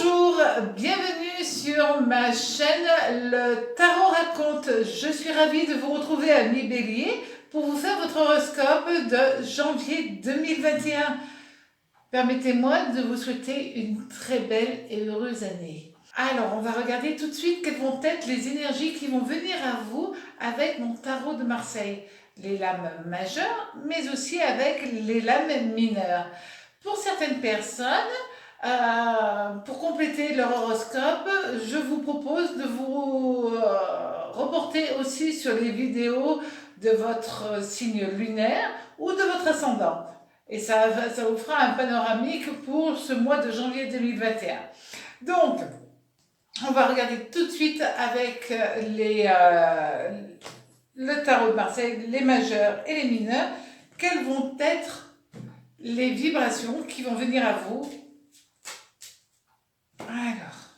Bonjour, bienvenue sur ma chaîne Le Tarot Raconte. Je suis ravie de vous retrouver à mi-bélier pour vous faire votre horoscope de janvier 2021. Permettez-moi de vous souhaiter une très belle et heureuse année. Alors, on va regarder tout de suite quelles vont être les énergies qui vont venir à vous avec mon tarot de Marseille. Les lames majeures, mais aussi avec les lames mineures. Pour certaines personnes, pour compléter leur horoscope, je vous propose de vous reporter aussi sur les vidéos de votre signe lunaire ou de votre ascendant. Et ça vous fera un panoramique pour ce mois de janvier 2021. Donc, on va regarder tout de suite avec le tarot de Marseille, les majeurs et les mineurs, quelles vont être les vibrations qui vont venir à vous. Alors,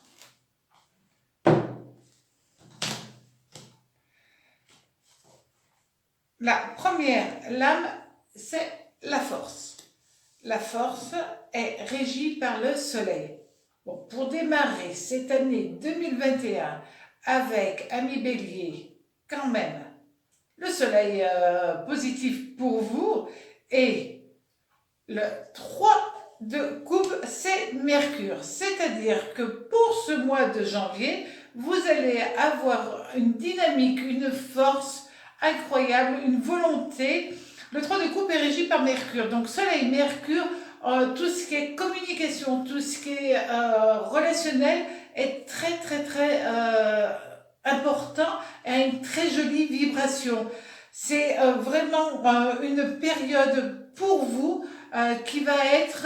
la première lame, c'est la force. La force est régie par le soleil. Bon, pour démarrer cette année 2021 avec Ami Bélier, quand même, le soleil positif pour vous et le 3 de coupe, c'est Mercure. C'est-à-dire que pour ce mois de janvier, vous allez avoir une dynamique, une force incroyable, une volonté. Le 3 de coupe est régi par Mercure. Donc Soleil, Mercure, tout ce qui est communication, tout ce qui est relationnel est très important et a une très jolie vibration. C'est vraiment une période pour vous qui va être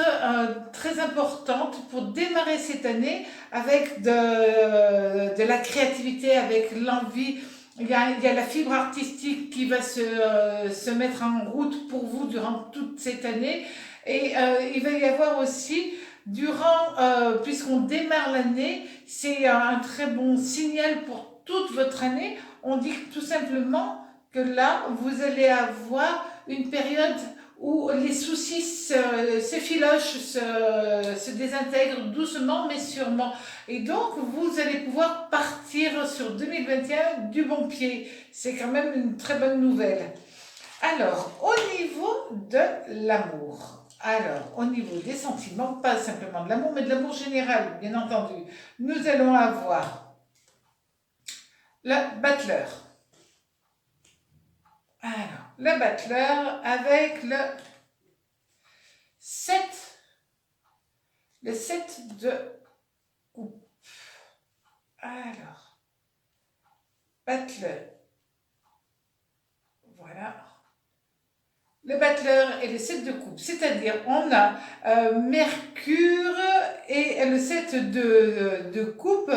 très importante pour démarrer cette année avec de la créativité, avec l'envie. Il y a la fibre artistique qui va se mettre en route pour vous durant toute cette année. Et il va y avoir aussi, puisqu'on démarre l'année, c'est un très bon signal pour toute votre année. On dit tout simplement que là, vous allez avoir une période où les soucis s'effilochent, se désintègrent doucement mais sûrement. Et donc, vous allez pouvoir partir sur 2021 du bon pied. C'est quand même une très bonne nouvelle. Alors, au niveau de l'amour, au niveau des sentiments, pas simplement de l'amour, mais de l'amour général, bien entendu, nous allons avoir le battleur. Alors, le battleur avec le 7 de coupe. Alors, battleur. Voilà. Le battleur et le 7 de coupe, c'est-à-dire on a Mercure et le 7 de coupe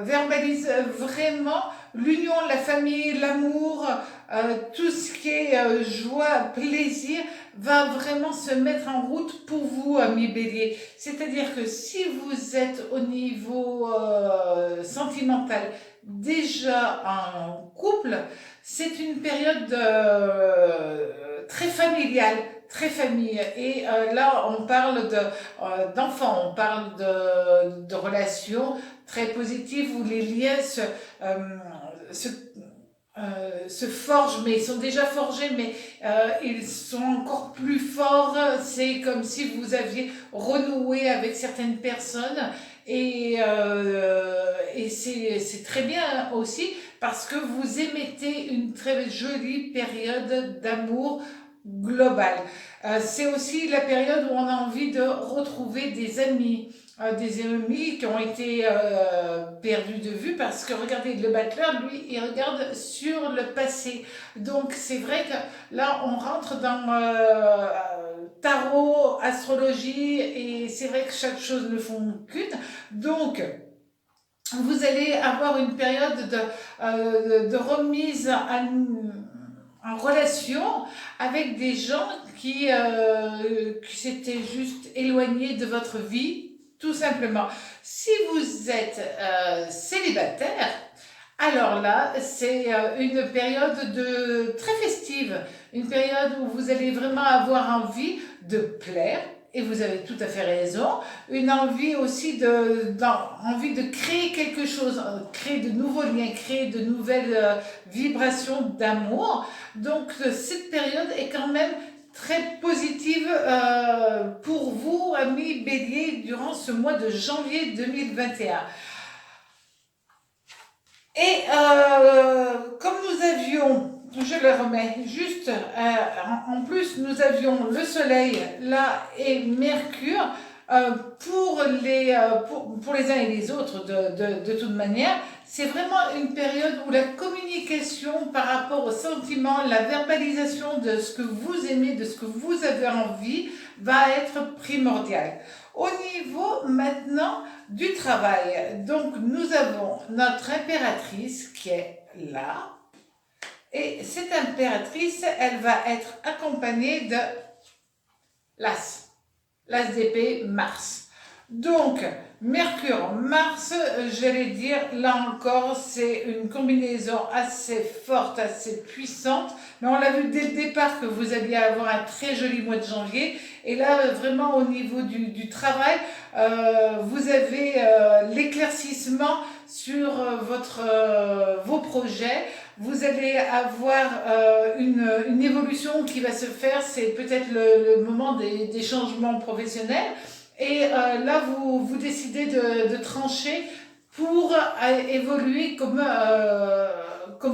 verbalise vraiment l'union, la famille, l'amour, tout ce qui est joie, plaisir va vraiment se mettre en route pour vous, amis Bélier. C'est-à-dire que si vous êtes au niveau sentimental déjà en couple, c'est une période très familiale, très famille. Et là, on parle d'enfants, on parle de relations très positives où les liens se forgent, mais ils sont déjà forgés, mais ils sont encore plus forts. C'est comme si vous aviez renoué avec certaines personnes et c'est très bien aussi parce que vous émettez une très jolie période d'amour global. C'est aussi la période où on a envie de retrouver des amis qui ont été perdus de vue parce que regardez, le battleur, lui, il regarde sur le passé. Donc c'est vrai que là, on rentre dans tarot, astrologie et c'est vrai que chaque chose ne font qu'une. Donc, vous allez avoir une période de remise en relation avec des gens qui s'étaient juste éloignés de votre vie, tout simplement. Si vous êtes célibataire, alors là, c'est une période très festive, une période où vous allez vraiment avoir envie de plaire, et vous avez tout à fait raison, une envie aussi envie de créer quelque chose, créer de nouveaux liens, créer de nouvelles vibrations d'amour. Donc cette période est quand même très positive pour vous, amis Bélier, durant ce mois de janvier 2021. Et comme nous avions, je le remets juste, en plus nous avions le Soleil là et Mercure pour les uns et les autres de toute manière, c'est vraiment une période où la communication par rapport aux sentiments, la verbalisation de ce que vous aimez, de ce que vous avez envie, va être primordiale. Au niveau maintenant du travail, donc nous avons notre impératrice qui est là, et cette impératrice, elle va être accompagnée de l'As d'épée, Mars. Donc, Mercure, Mars, j'allais dire, là encore, c'est une combinaison assez forte, assez puissante. Mais on l'a vu dès le départ que vous alliez avoir un très joli mois de janvier. Et là, vraiment, au niveau du travail, vous avez l'éclaircissement sur vos projets. Vous allez avoir une évolution qui va se faire. C'est peut-être le moment des changements professionnels. Et là, vous décidez de trancher pour évoluer comme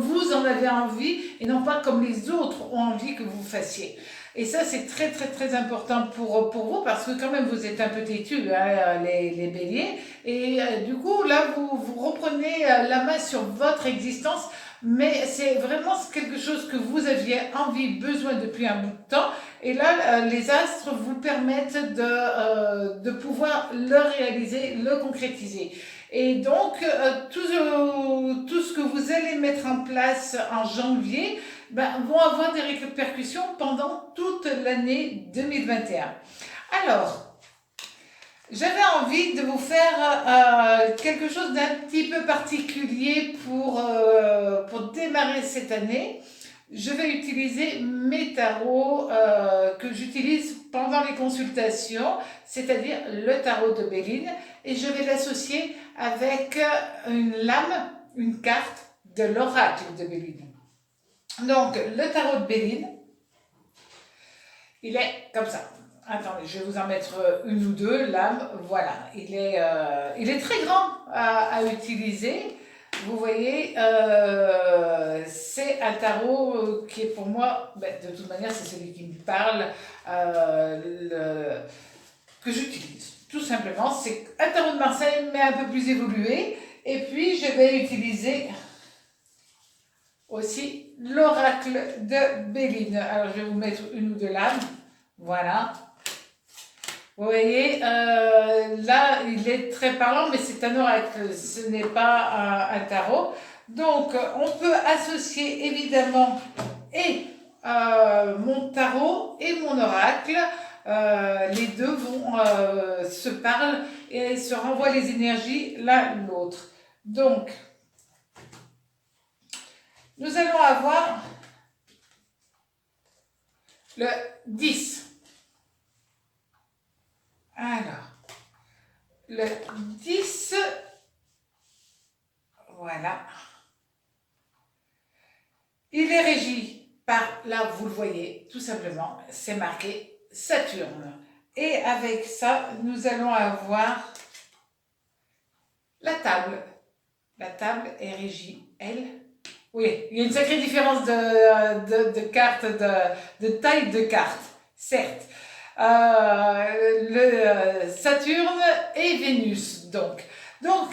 vous en avez envie et non pas comme les autres ont envie que vous fassiez. Et ça, c'est très, très, très important pour vous parce que quand même, vous êtes un peu têtus, hein, les béliers. Et du coup, là, vous reprenez la main sur votre existence. Mais c'est vraiment quelque chose que vous aviez envie, besoin depuis un bout de temps. Et là, les astres vous permettent de pouvoir le réaliser, le concrétiser. Et donc, tout ce que vous allez mettre en place en janvier vont avoir des répercussions pendant toute l'année 2021. Alors, j'avais envie de vous faire quelque chose d'un petit peu particulier pour démarrer cette année. Je vais utiliser mes tarots que j'utilise pendant les consultations, c'est-à-dire le tarot de Béline, et je vais l'associer avec une lame, une carte de l'oracle de Béline. Donc, le tarot de Béline, il est comme ça. Attendez, je vais vous en mettre une ou deux lames. Voilà, il est très grand à utiliser. Vous voyez, c'est un tarot qui est pour moi, de toute manière, c'est celui qui me parle, que j'utilise. Tout simplement, c'est un tarot de Marseille, mais un peu plus évolué. Et puis, je vais utiliser aussi l'oracle de Béline. Alors, je vais vous mettre une ou deux lames. Voilà. Vous voyez, là, il est très parlant, mais c'est un oracle, ce n'est pas un tarot. Donc, on peut associer évidemment mon tarot et mon oracle. Les deux se parlent et se renvoient les énergies l'un l'autre. Donc, nous allons avoir le 10. Alors, le 10, voilà, il est régi par, là vous le voyez, tout simplement, c'est marqué Saturne. Et avec ça, nous allons avoir la table. La table est régie, elle. Oui, il y a une sacrée différence de cartes, de taille de cartes, certes. Le Saturne et Vénus, donc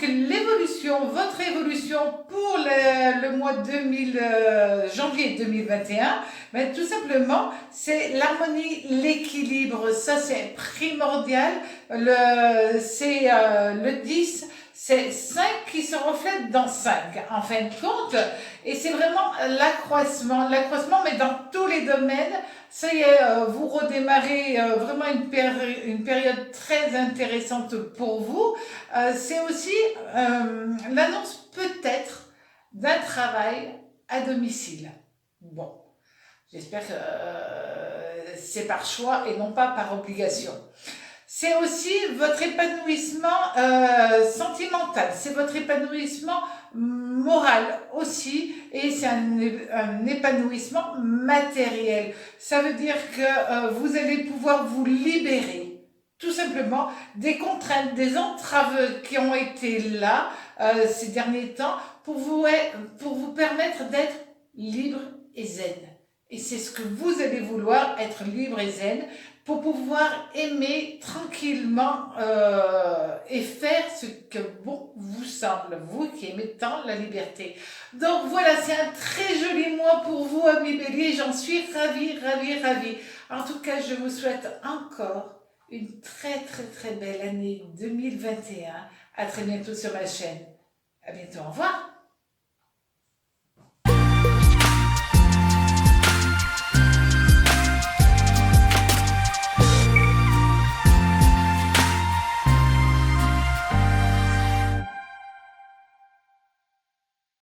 l'évolution, votre évolution pour le mois janvier 2021, tout simplement, c'est l'harmonie, l'équilibre, ça c'est primordial. C'est le 10, c'est 5 qui se reflète dans 5 en fin de compte, et c'est vraiment l'accroissement, mais dans tous les domaines. Ça y est, vous redémarrez vraiment une période très intéressante pour vous. C'est aussi l'annonce peut-être d'un travail à domicile. Bon, J'espère que c'est par choix et non pas par obligation. C'est aussi votre épanouissement sentimental, c'est votre épanouissement moral aussi, et c'est un épanouissement matériel. Ça veut dire que vous allez pouvoir vous libérer, tout simplement, des contraintes, des entraves qui ont été là ces derniers temps pour vous permettre d'être libre et zen. Et c'est ce que vous allez vouloir, être libre et zen, pour pouvoir aimer tranquillement et faire ce que bon vous semble, vous qui aimez tant la liberté. Donc voilà, c'est un très joli mois pour vous, amis Bélier, j'en suis ravie, ravie, ravie. En tout cas, je vous souhaite encore une très très très belle année 2021. À très bientôt sur ma chaîne. À bientôt, au revoir.